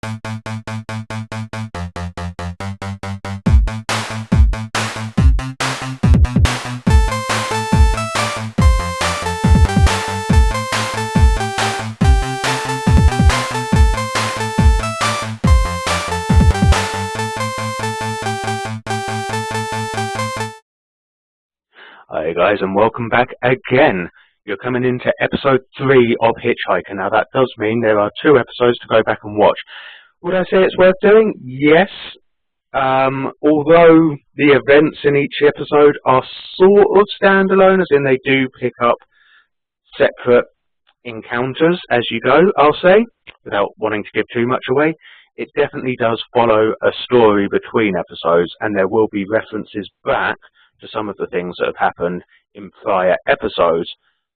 Hi guys, and welcome back again. You're coming into episode 3 of HitchHiker. Now that does mean there are 2 episodes to go back and watch. Would I say it's worth doing? Yes. Although the events in each episode are sort of standalone, as in they do pick up separate encounters as you go, I'll say, without wanting to give too much away. It definitely does follow a story between episodes, and there will be references back to some of the things that have happened in prior episodes.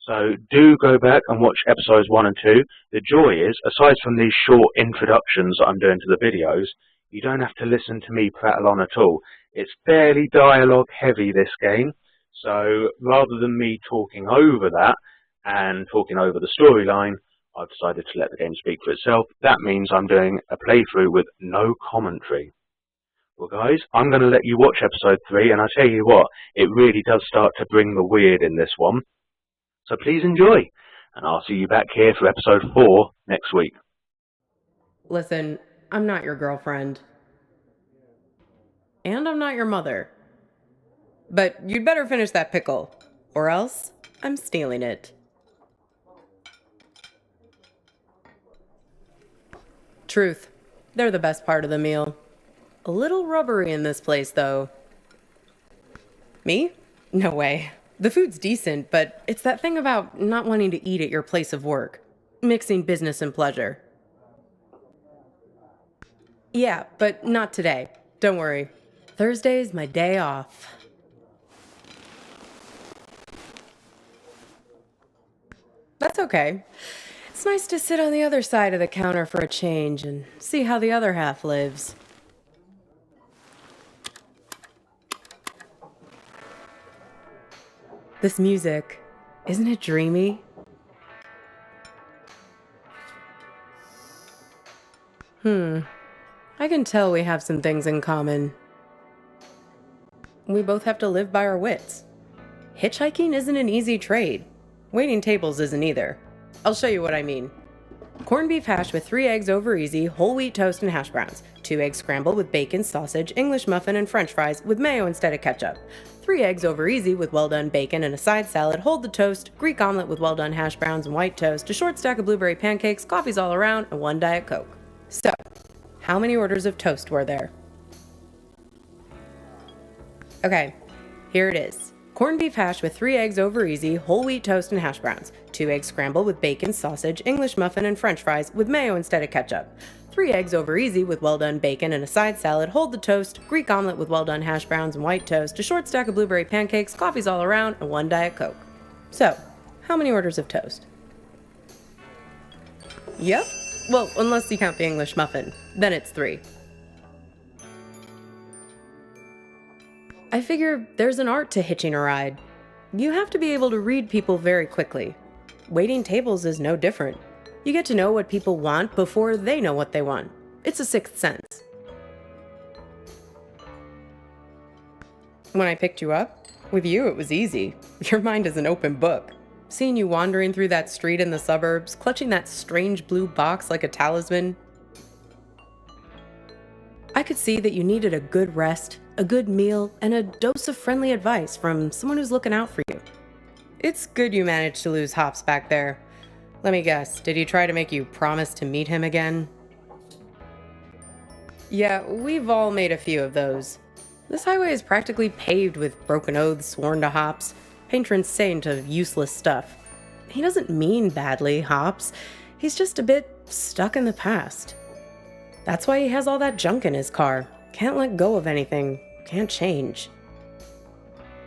So do go back and watch episodes 1 and 2. The joy is, aside from these short introductions that I'm doing to the videos, you don't have to listen to me prattle on at all. It's fairly dialogue heavy, this game, so rather than me talking over that and talking over the storyline, I've decided to let the game speak for itself. That means I'm doing a playthrough with no commentary. Well guys, I'm going to let you watch episode 3, and I tell you what, it really does start to bring the weird in this one. So please enjoy, and I'll see you back here for episode 4 next week. Listen, I'm not your girlfriend. And I'm not your mother. But you'd better finish that pickle, or else I'm stealing it. Truth, they're the best part of the meal. A little rubbery in this place, though. Me? No way. The food's decent, but it's that thing about not wanting to eat at your place of work. Mixing business and pleasure. Yeah, but not today. Don't worry. Thursday's my day off. That's okay. It's nice to sit on the other side of the counter for a change and see how the other half lives. This music, isn't it dreamy? I can tell we have some things in common. We both have to live by our wits. Hitchhiking isn't an easy trade. Waiting tables isn't either. I'll show you what I mean. Corned beef hash with 3 eggs over easy, whole wheat toast and hash browns. 2 eggs scrambled with bacon, sausage, English muffin, and french fries with mayo instead of ketchup. 3 eggs over easy with well-done bacon and a side salad, hold the toast, Greek omelet with well-done hash browns and white toast, a short stack of blueberry pancakes, coffees all around, and 1 Diet Coke. So, how many orders of toast were there? Okay, here it is. Corned beef hash with 3 eggs over easy, whole wheat toast and hash browns. 2 eggs scrambled with bacon, sausage, English muffin, and french fries with mayo instead of ketchup. 3 eggs over easy with well-done bacon and a side salad, hold the toast, Greek omelet with well-done hash browns and white toast, a short stack of blueberry pancakes, coffees all around, and 1 Diet Coke. So, how many orders of toast? Yep. Well, unless you count the English muffin. Then it's 3. I figure there's an art to hitching a ride. You have to be able to read people very quickly. Waiting tables is no different. You get to know what people want before they know what they want. It's a 6th sense. When I picked you up, with you it was easy. Your mind is an open book. Seeing you wandering through that street in the suburbs, clutching that strange blue box like a talisman, I could see that you needed a good rest, a good meal, and a dose of friendly advice from someone who's looking out for you. It's good you managed to lose Hops back there. Let me guess, did he try to make you promise to meet him again? Yeah, we've all made a few of those. This highway is practically paved with broken oaths sworn to Hops, patron saint of useless stuff. He doesn't mean badly, Hops. He's just a bit stuck in the past. That's why he has all that junk in his car. Can't let go of anything. Can't change.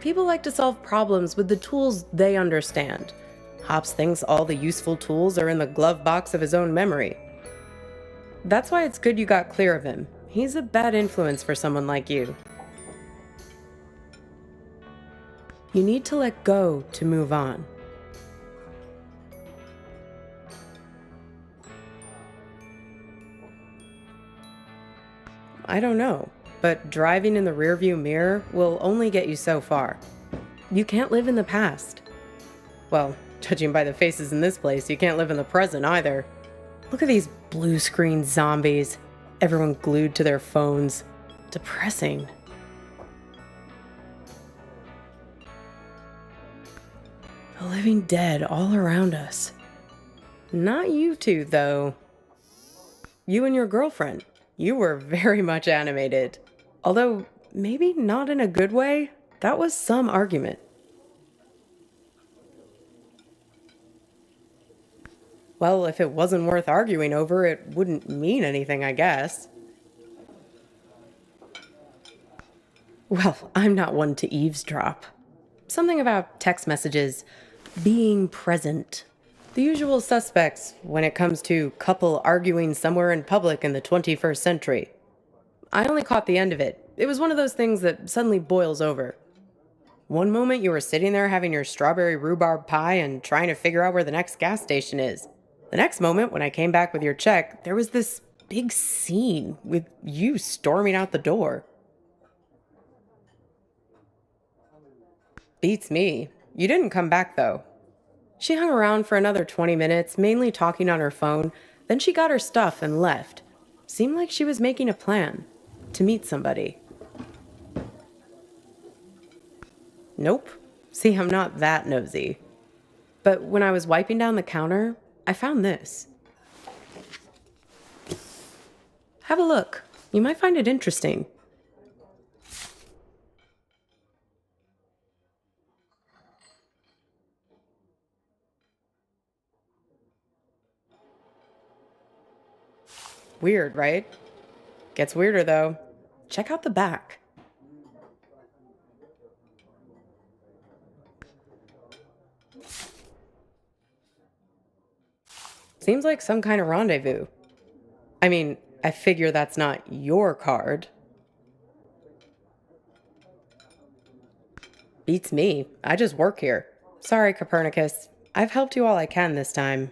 People like to solve problems with the tools they understand. Hops thinks all the useful tools are in the glove box of his own memory. That's why it's good you got clear of him. He's a bad influence for someone like you. You need to let go to move on. I don't know. But driving in the rearview mirror will only get you so far. You can't live in the past. Well, judging by the faces in this place, you can't live in the present either. Look at these blue screen zombies. Everyone glued to their phones. Depressing. The living dead all around us. Not you two, though. You and your girlfriend. You were very much animated. Although, maybe not in a good way. That was some argument. Well, if it wasn't worth arguing over, it wouldn't mean anything, I guess. Well, I'm not one to eavesdrop. Something about text messages being present. The usual suspects when it comes to couple arguing somewhere in public in the 21st century. I only caught the end of it. It was one of those things that suddenly boils over. One moment you were sitting there having your strawberry rhubarb pie and trying to figure out where the next gas station is. The next moment, when I came back with your check, there was this big scene with you storming out the door. Beats me. You didn't come back, though. She hung around for another 20 minutes, mainly talking on her phone. Then she got her stuff and left. Seemed like she was making a plan to meet somebody. Nope. See, I'm not that nosy. But when I was wiping down the counter, I found this. Have a look. You might find it interesting. Weird, right? Gets weirder, though. Check out the back. Seems like some kind of rendezvous. I mean, I figure that's not your card. Beats me. I just work here. Sorry, Copernicus. I've helped you all I can this time.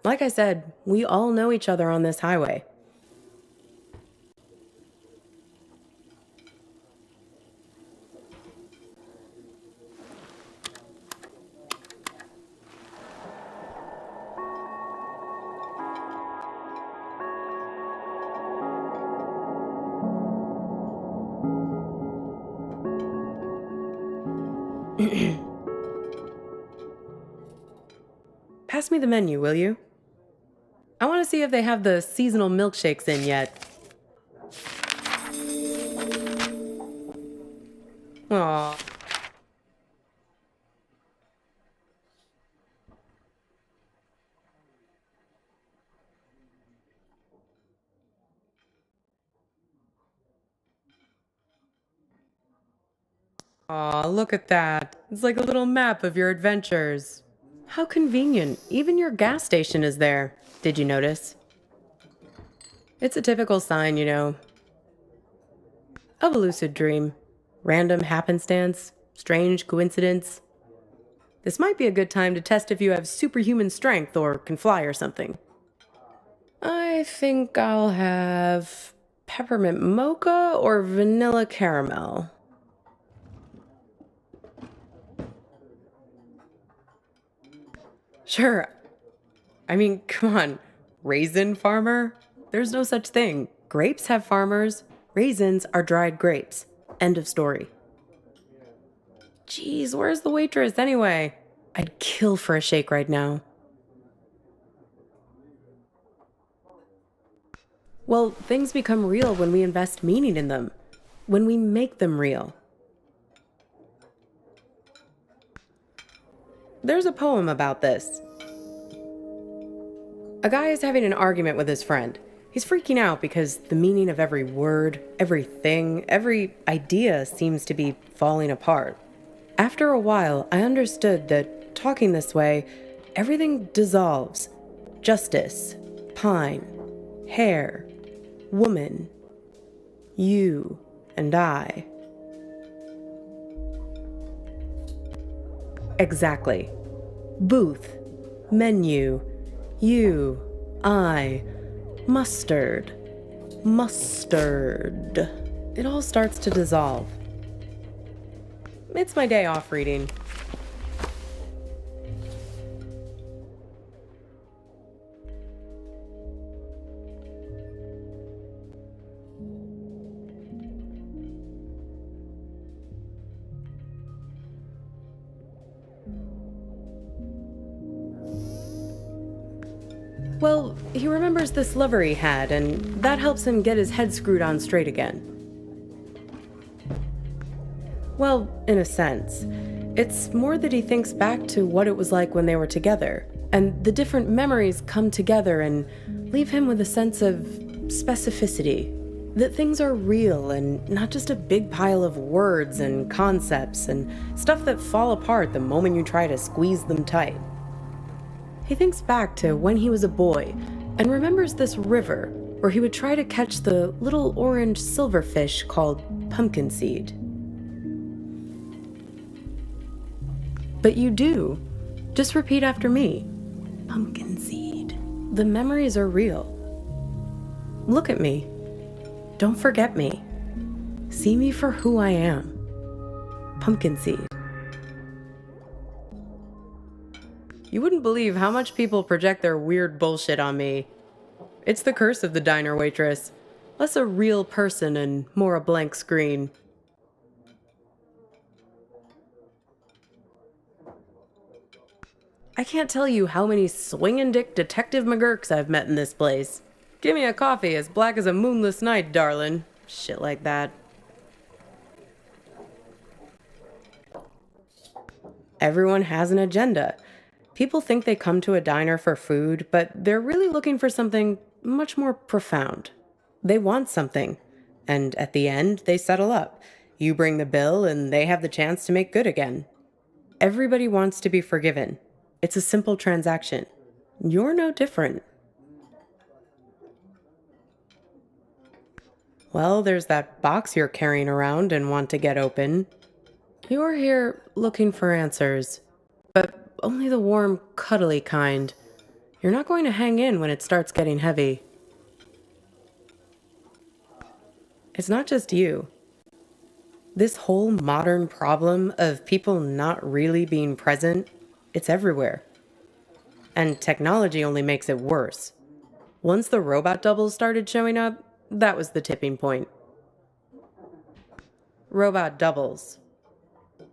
Like I said, we all know each other on this highway. Pass me the menu, will you? I want to see if they have the seasonal milkshakes in yet. Aww. Aw, look at that. It's like a little map of your adventures. How convenient. Even your gas station is there. Did you notice? It's a typical sign, you know, of a lucid dream. Random happenstance, strange coincidence. This might be a good time to test if you have superhuman strength or can fly or something. I think I'll have peppermint mocha or vanilla caramel. Sure. I mean, come on. Raisin farmer? There's no such thing. Grapes have farmers. Raisins are dried grapes. End of story. Geez, where's the waitress anyway? I'd kill for a shake right now. Well, things become real when we invest meaning in them. When we make them real. There's a poem about this. A guy is having an argument with his friend. He's freaking out because the meaning of every word, everything, every idea seems to be falling apart. After a while, I understood that talking this way, everything dissolves. Justice, pine, hair, woman, you and I. Exactly. Booth, menu, you Mustard. Mustard. It all starts to dissolve. It's my day off reading. Well, he remembers this lover he had, and that helps him get his head screwed on straight again. Well, in a sense. It's more that he thinks back to what it was like when they were together, and the different memories come together and leave him with a sense of specificity. That things are real and not just a big pile of words and concepts and stuff that fall apart the moment you try to squeeze them tight. He thinks back to when he was a boy and remembers this river where he would try to catch the little orange silverfish called pumpkin seed. But you do. Just repeat after me. Pumpkin seed. The memories are real. Look at me. Don't forget me. See me for who I am. Pumpkin seed. You wouldn't believe how much people project their weird bullshit on me. It's the curse of the diner waitress. Less a real person and more a blank screen. I can't tell you how many swingin' dick Detective McGurks I've met in this place. Give me a coffee as black as a moonless night, darlin'. Shit like that. Everyone has an agenda. People think they come to a diner for food, but they're really looking for something much more profound. They want something, and at the end, they settle up. You bring the bill, and they have the chance to make good again. Everybody wants to be forgiven. It's a simple transaction. You're no different. Well, there's that box you're carrying around and want to get open. You're here looking for answers, but only the warm, cuddly kind. You're not going to hang in when it starts getting heavy. It's not just you. This whole modern problem of people not really being present, it's everywhere. And technology only makes it worse. Once the robot doubles started showing up, that was the tipping point. Robot doubles.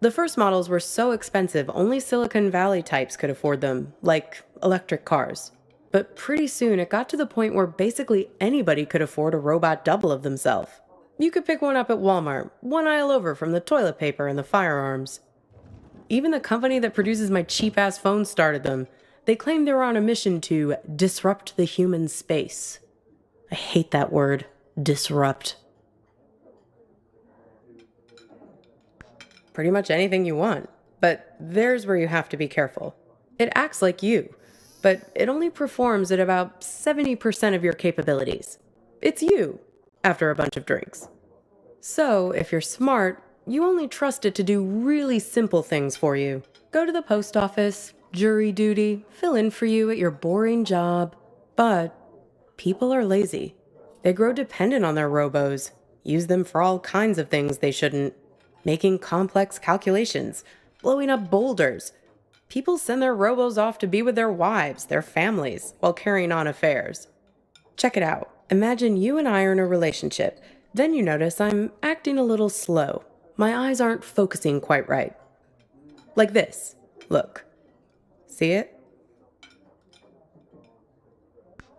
The first models were so expensive, only Silicon Valley types could afford them, like electric cars. But pretty soon it got to the point where basically anybody could afford a robot double of themselves. You could pick one up at Walmart, one aisle over from the toilet paper and the firearms. Even the company that produces my cheap-ass phones started them. They claimed they were on a mission to disrupt the human space. I hate that word, disrupt. Pretty much anything you want, but there's where you have to be careful. It acts like you, but it only performs at about 70% of your capabilities. It's you, after a bunch of drinks. So, if you're smart, you only trust it to do really simple things for you. Go to the post office, jury duty, fill in for you at your boring job. But people are lazy. They grow dependent on their robos, use them for all kinds of things they shouldn't. Making complex calculations, blowing up boulders. People send their robos off to be with their wives, their families, while carrying on affairs. Check it out. Imagine you and I are in a relationship. Then you notice I'm acting a little slow. My eyes aren't focusing quite right. Like this. Look. See it?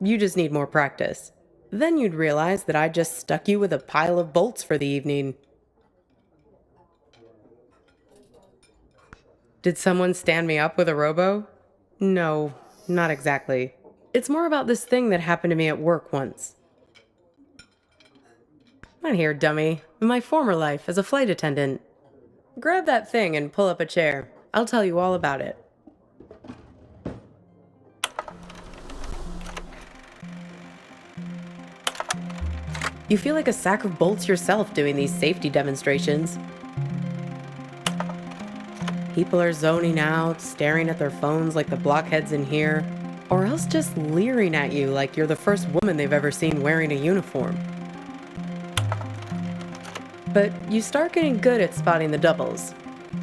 You just need more practice. Then you'd realize that I just stuck you with a pile of bolts for the evening. Did someone stand me up with a robo? No, not exactly. It's more about this thing that happened to me at work once. Not here, dummy. In my former life as a flight attendant. Grab that thing and pull up a chair. I'll tell you all about it. You feel like a sack of bolts yourself doing these safety demonstrations. People are zoning out, staring at their phones like the blockheads in here. or else just leering at you like you're the first woman they've ever seen wearing a uniform. But you start getting good at spotting the doubles.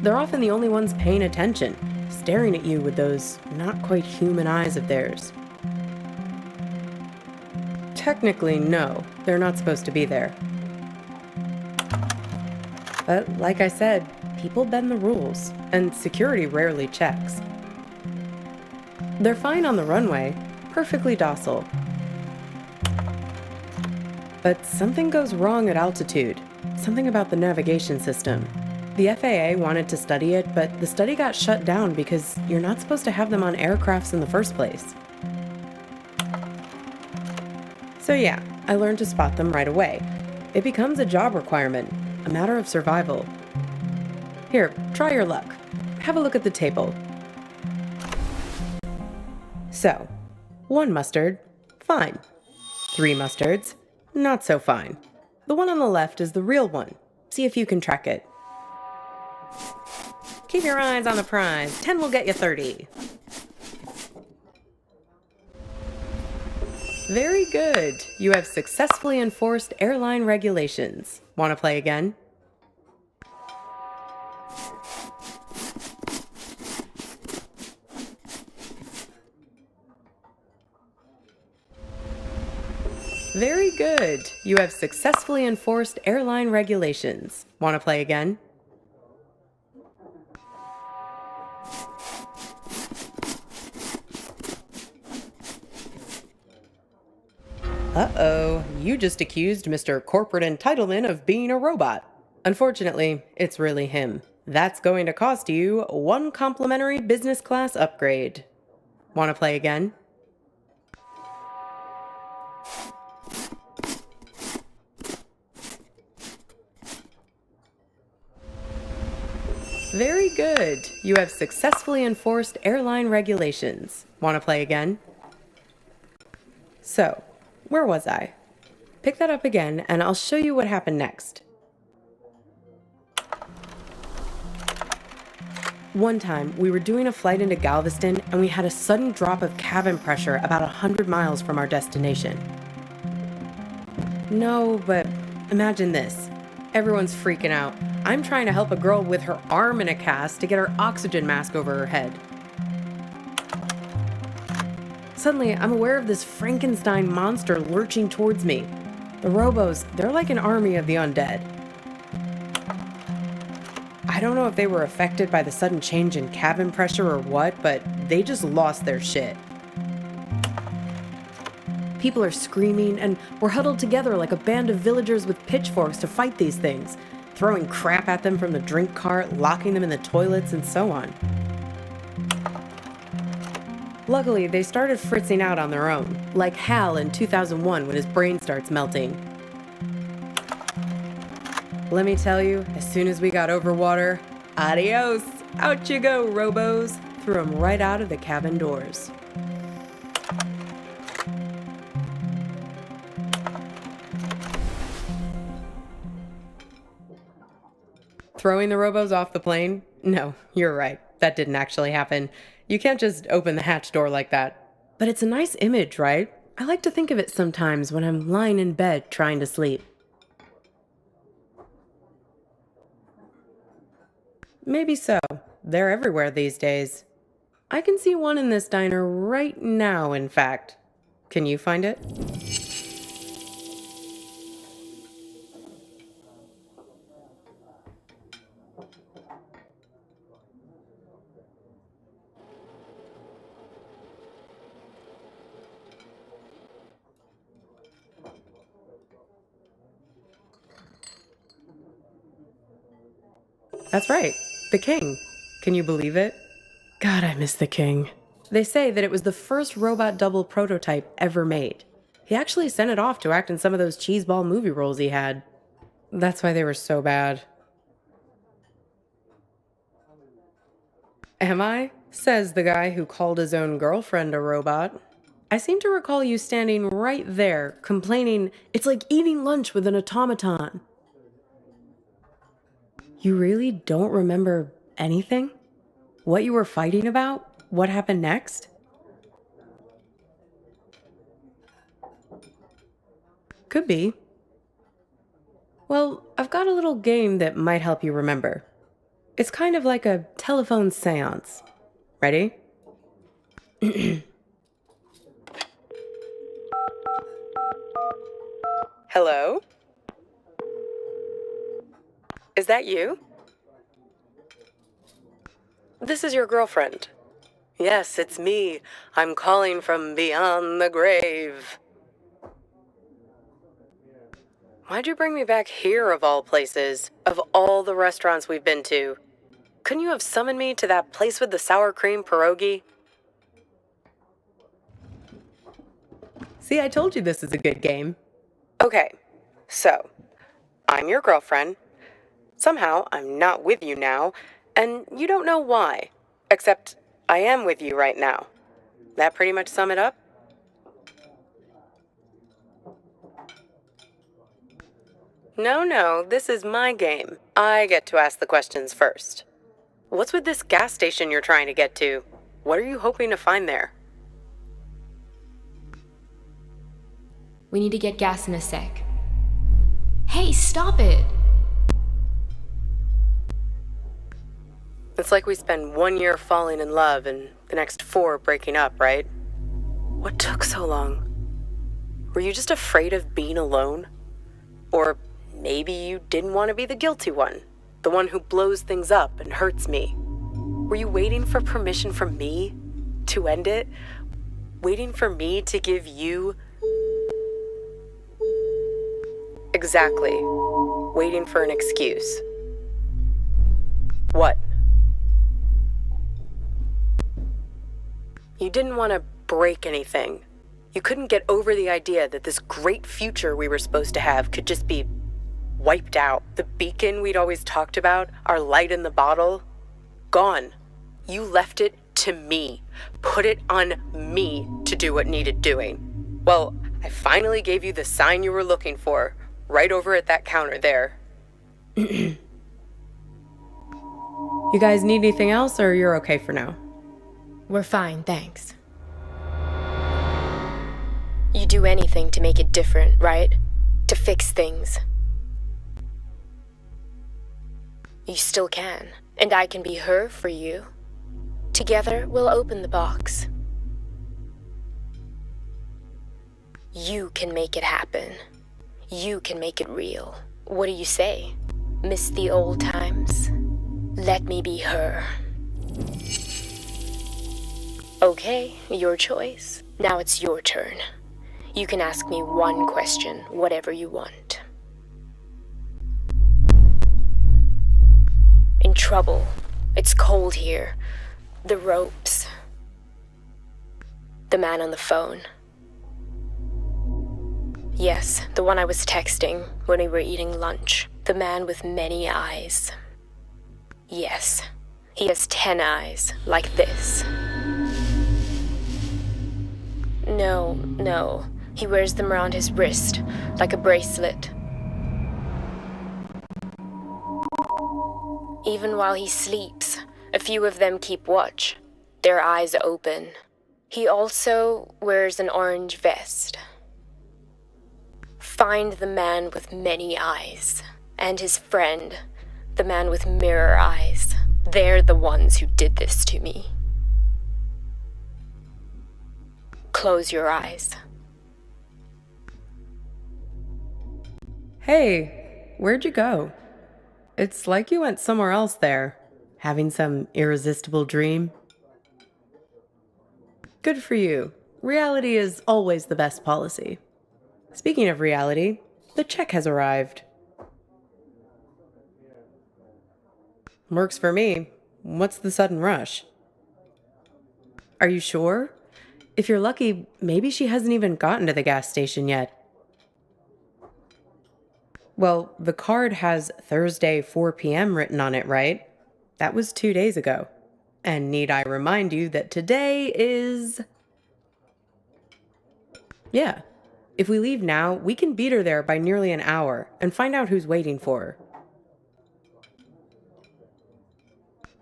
They're often the only ones paying attention, staring at you with those not quite human eyes of theirs. Technically, no, they're not supposed to be there. But like I said, people bend the rules, and security rarely checks. They're fine on the runway, perfectly docile. But something goes wrong at altitude, something about the navigation system. The FAA wanted to study it, but the study got shut down because you're not supposed to have them on aircrafts in the first place. So yeah, I learned to spot them right away. It becomes a job requirement, a matter of survival. Here, try your luck. Have a look at the table. So, 1 mustard, fine. 3 mustards, not so fine. The one on the left is the real one. See if you can track it. Keep your eyes on the prize. 10 will get you 30. Very good. You have successfully enforced airline regulations. Want to play again? Very good. You have successfully enforced airline regulations. Want to play again? Uh-oh, you just accused Mr. Corporate Entitlement of being a robot. Unfortunately, it's really him. That's going to cost you 1 complimentary business class upgrade. Want to play again? Very good. You have successfully enforced airline regulations. Want to play again? So, where was I? Pick that up again, and I'll show you what happened next. One time, we were doing a flight into Galveston, and we had a sudden drop of cabin pressure about 100 miles from our destination. No, but imagine this. Everyone's freaking out. I'm trying to help a girl with her arm in a cast to get her oxygen mask over her head. Suddenly, I'm aware of this Frankenstein monster lurching towards me. The robos, they're like an army of the undead. I don't know if they were affected by the sudden change in cabin pressure or what, but they just lost their shit. People are screaming, and we're huddled together like a band of villagers with pitchforks to fight these things, throwing crap at them from the drink cart, locking them in the toilets, and so on. Luckily, they started fritzing out on their own, like Hal in 2001 when his brain starts melting. Let me tell you, as soon as we got over water, adios! Out you go, robos! Threw them right out of the cabin doors. Throwing the robos off the plane? No, you're right. That didn't actually happen. You can't just open the hatch door like that. But it's a nice image, right? I like to think of it sometimes when I'm lying in bed trying to sleep. Maybe so. They're everywhere these days. I can see one in this diner right now, in fact. Can you find it? That's right, the king. Can you believe it? God, I miss the king. They say that it was the first robot double prototype ever made. He actually sent it off to act in some of those cheeseball movie roles he had. That's why they were so bad. Am I? Says the guy who called his own girlfriend a robot. I seem to recall you standing right there, complaining, it's like eating lunch with an automaton. You really don't remember anything? What you were fighting about? What happened next? Could be. Well, I've got a little game that might help you remember. It's kind of like a telephone seance. Ready? Hello? Is that you? This is your girlfriend. Yes, it's me. I'm calling from beyond the grave. Why'd you bring me back here, of all places? Of all the restaurants we've been to? Couldn't you have summoned me to that place with the sour cream pierogi? See, I told you this is a good game. Okay, so, I'm your girlfriend. Somehow, I'm not with you now, and you don't know why. Except, I am with you right now. That pretty much sum it up? No, this is my game. I get to ask the questions first. What's with this gas station you're trying to get to? What are you hoping to find there? We need to get gas in a sec. Hey, stop it! It's like we spend 1 year falling in love and the next 4 breaking up, right? What took so long? Were you just afraid of being alone? Or maybe you didn't want to be the guilty one, the one who blows things up and hurts me. Were you waiting for permission from me to end it? Waiting for me to give you... Exactly. Waiting for an excuse. What? You didn't want to break anything. You couldn't get over the idea that this great future we were supposed to have could just be wiped out. The beacon we'd always talked about, our light in the bottle, gone. You left it to me. Put it on me to do what needed doing. Well, I finally gave you the sign you were looking for, right over at that counter there. You guys need anything else, or you're okay for now? We're fine, thanks. You do anything to make it different, right? To fix things. You still can, and I can be her for you. Together, we'll open the box. You can make it happen. You can make it real. What do you say? Miss the old times? Let me be her. Okay, your choice. Now it's your turn. You can ask me one question, whatever you want. In trouble. It's cold here. The ropes. The man on the phone. Yes, the one I was texting when we were eating lunch. The man with many eyes. Yes, he has 10 eyes, like this. No, he wears them around his wrist, like a bracelet. Even while he sleeps, a few of them keep watch, their eyes open. He also wears an orange vest. Find the man with many eyes, and his friend, the man with mirror eyes. They're the ones who did this to me. Close your eyes. Hey, where'd you go? It's like you went somewhere else there, having some irresistible dream. Good for you. Reality is always the best policy. Speaking of reality, the check has arrived. Works for me. What's the sudden rush? Are you sure? If you're lucky, maybe she hasn't even gotten to the gas station yet. Well, the card has Thursday 4 p.m. written on it, right? That was 2 days ago. And need I remind you that today is... Yeah. If we leave now, we can beat her there by nearly an hour and find out who's waiting for her.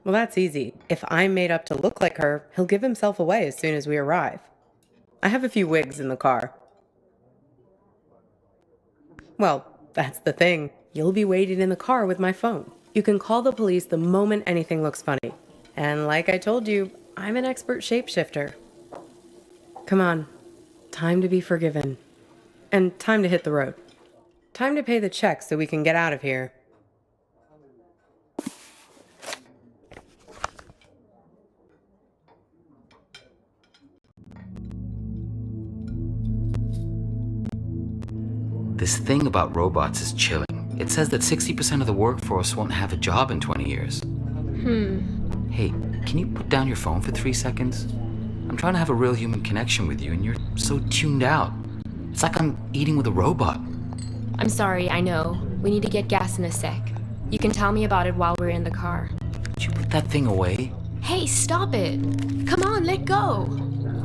Well, that's easy. If I'm made up to look like her, he'll give himself away as soon as we arrive. I have a few wigs in the car. Well, that's the thing. You'll be waiting in the car with my phone. You can call the police the moment anything looks funny. And like I told you, I'm an expert shapeshifter. Come on. Time to be forgiven. And time to hit the road. Time to pay the check so we can get out of here. This thing about robots is chilling. It says that 60% of the workforce won't have a job in 20 years. Hey, can you put down your phone for 3 seconds? I'm trying to have a real human connection with you, and you're so tuned out. It's like I'm eating with a robot. I'm sorry, I know. We need to get gas in a sec. You can tell me about it while we're in the car. Could you put that thing away? Hey, stop it! Come on, let go!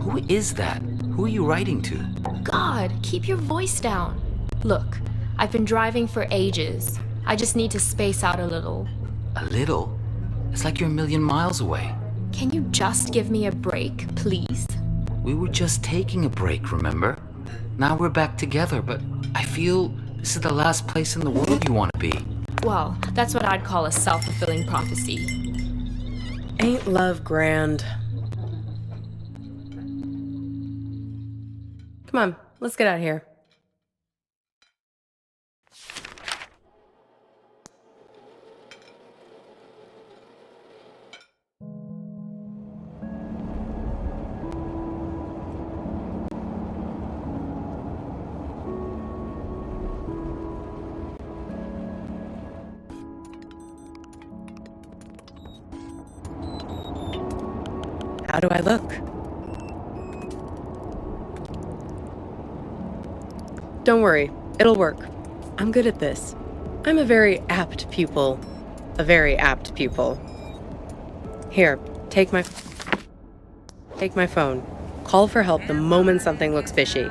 Who is that? Who are you writing to? God, keep your voice down. Look, I've been driving for ages. I just need to space out a little. A little? It's like you're a million miles away. Can you just give me a break, please? We were just taking a break, remember? Now we're back together, but I feel this is the last place in the world you want to be. Well, that's what I'd call a self-fulfilling prophecy. Ain't love grand? Come on, let's get out of here. How do I look? Don't worry, it'll work. I'm good at this. I'm a very apt pupil. A very apt pupil. Here, take my phone. Call for help the moment something looks fishy.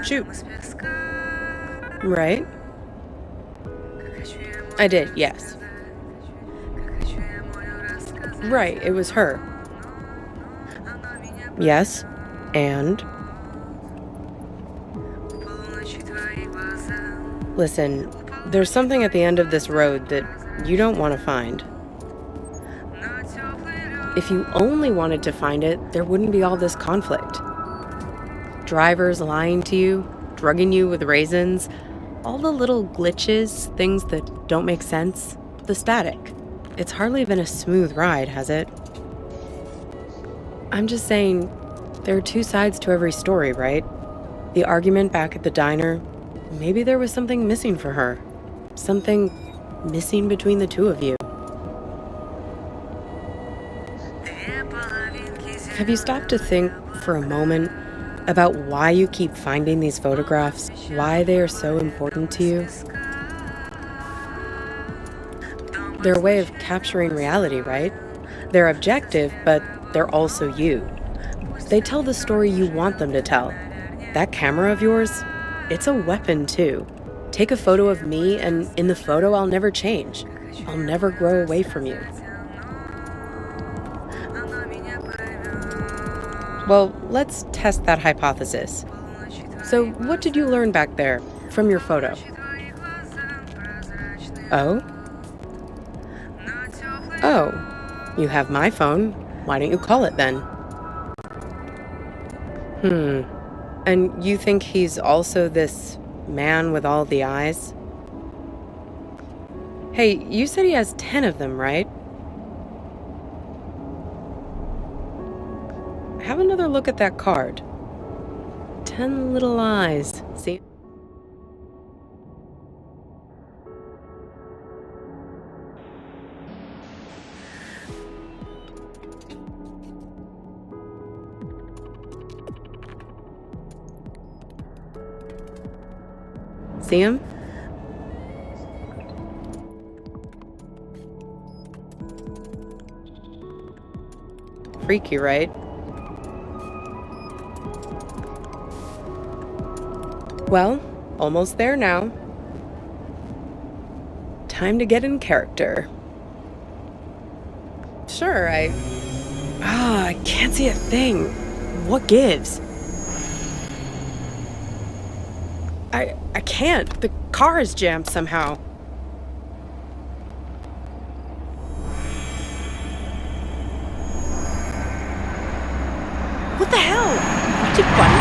Shoot. Right? I did, yes. Right, it was her. Yes, and? Listen, there's something at the end of this road that you don't want to find. If you only wanted to find it, there wouldn't be all this conflict. Drivers lying to you, drugging you with raisins, all the little glitches, things that don't make sense, the static. It's hardly been a smooth ride, has it? I'm just saying, there are two sides to every story, right? The argument back at the diner, maybe there was something missing for her. Something missing between the two of you. Have you stopped to think for a moment about why you keep finding these photographs, why they are so important to you? They're a way of capturing reality, right? They're objective, but they're also you. They tell the story you want them to tell. That camera of yours, it's a weapon too. Take a photo of me, and in the photo I'll never change. I'll never grow away from you. Well, let's test that hypothesis. So, what did you learn back there from your photo? Oh? Oh, you have my phone. Why don't you call it then? And you think he's also this man with all the eyes? Hey, you said he has 10 of them, right? Have another look at that card. 10 little eyes. See? See him? Freaky, right? Well, almost there now. Time to get in character. Sure, I can't see a thing. What gives? I can't. The car is jammed somehow. What the hell? Did Bunny